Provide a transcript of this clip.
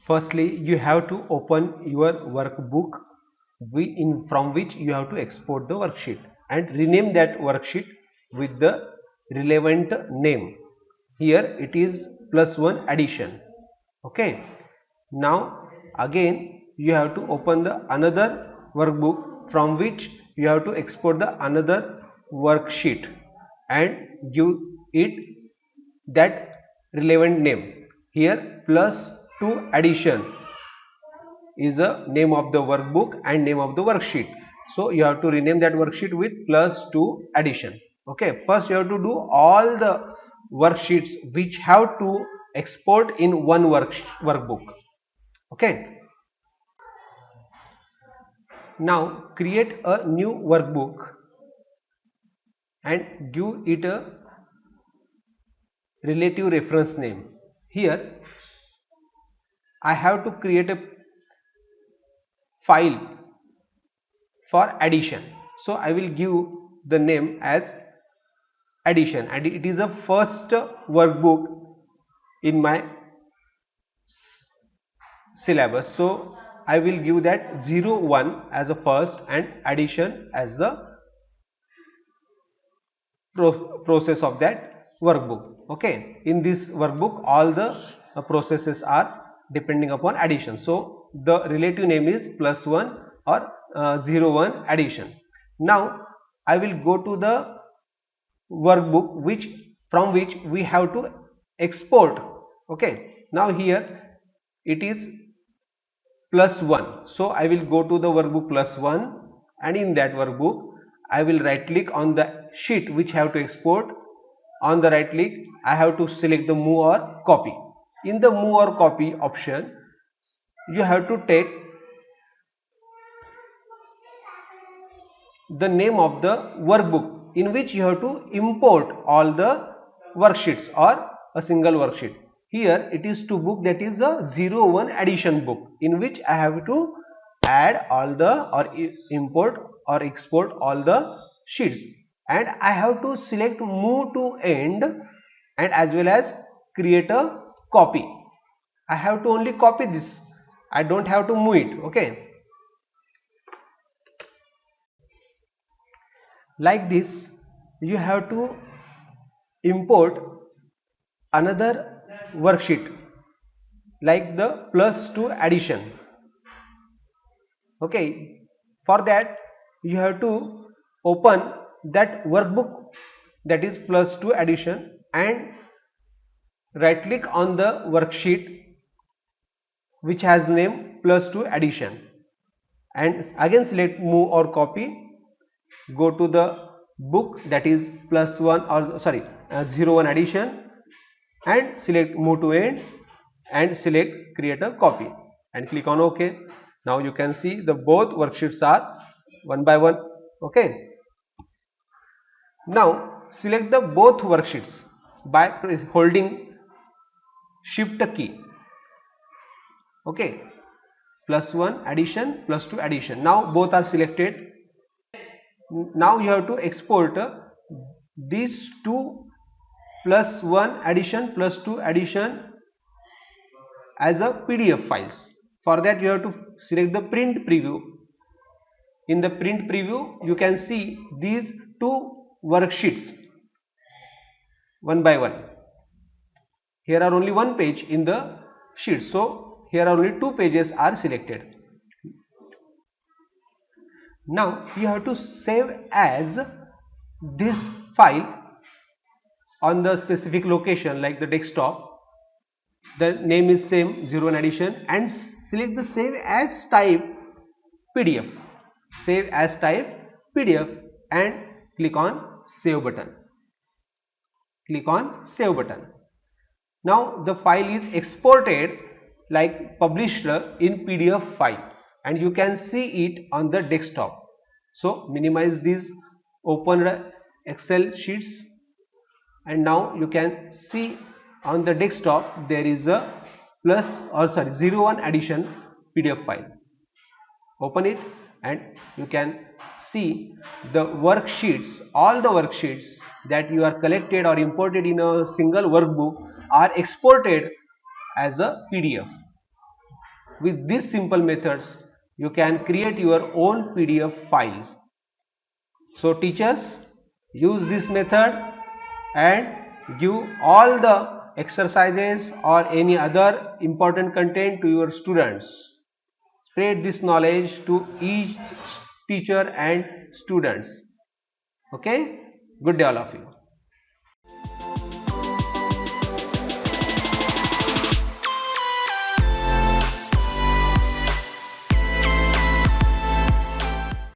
Firstly, you have to open your workbook from which you have to export the worksheet and rename that worksheet with the relevant name. Here it is +1 addition. Okay, now again you have to open the another workbook from which you have to export the another worksheet and give it that relevant name. Here +2 addition is the name of the workbook and name of the worksheet, so you have to rename that worksheet with +2 addition. Okay, first you have to do all the worksheets which have to export in one workbook. Okay, now create a new workbook and give it a relative reference name. Here I have to create a file for addition, so I will give the name as addition, and it is a first workbook in my syllabus, so I will give that 01 as a first and addition as the process of that workbook. Okay, in this workbook all the processes are depending upon addition, so the relative name is +1 or 01 addition. Now I will go to the workbook from which we have to export. Okay, now here it is +1, so I will go to the workbook +1, and in that workbook I will right click on the sheet which have to export. On the right click I have to select the move or copy. In the move or copy option you have to take the name of the workbook in which you have to import all the worksheets or a single worksheet. Here it is 2 book, that is a 01 addition book, in which I have to add all the or import or export all the sheets, and I have to select move to end and as well as create a copy. I have to only copy this, I don't have to move it. Okay, like this you have to import another worksheet like the +2 addition. Okay, for that you have to open that workbook, that is +2 addition, and right click on the worksheet which has name +2 addition, and again select move or copy. Go to the book, that is +1 or 01 addition, and select move to end and select create a copy and click on OK. Now you can see the both worksheets are one by one. Okay, now select the both worksheets by holding shift key. Okay, +1 addition, +2 addition, now both are selected. Now you have to export these two +1 addition, +2 addition as a PDF files. For that you have to select the print preview. In the print preview you can see these two worksheets one by one. Here are only one page in the sheet, so here are only 2 pages are selected. Now you have to save as this file on the specific location like the desktop. The name is same 01 addition, and select the save as type PDF. Save as type PDF and click on save button. Click on save button. Now the file is exported like published in PDF file, and you can see it on the desktop. So minimize these opened Excel sheets, and now you can see on the desktop there is a 01 addition PDF file. Open it and you can see the worksheets. All the worksheets that you are collected or imported in a single workbook are exported as a PDF. with these simple methods you can create your own PDF files. So teachers, use this method and give all the exercises or any other important content to your students. Spread this knowledge to each teacher and students. Okay, good day all of you.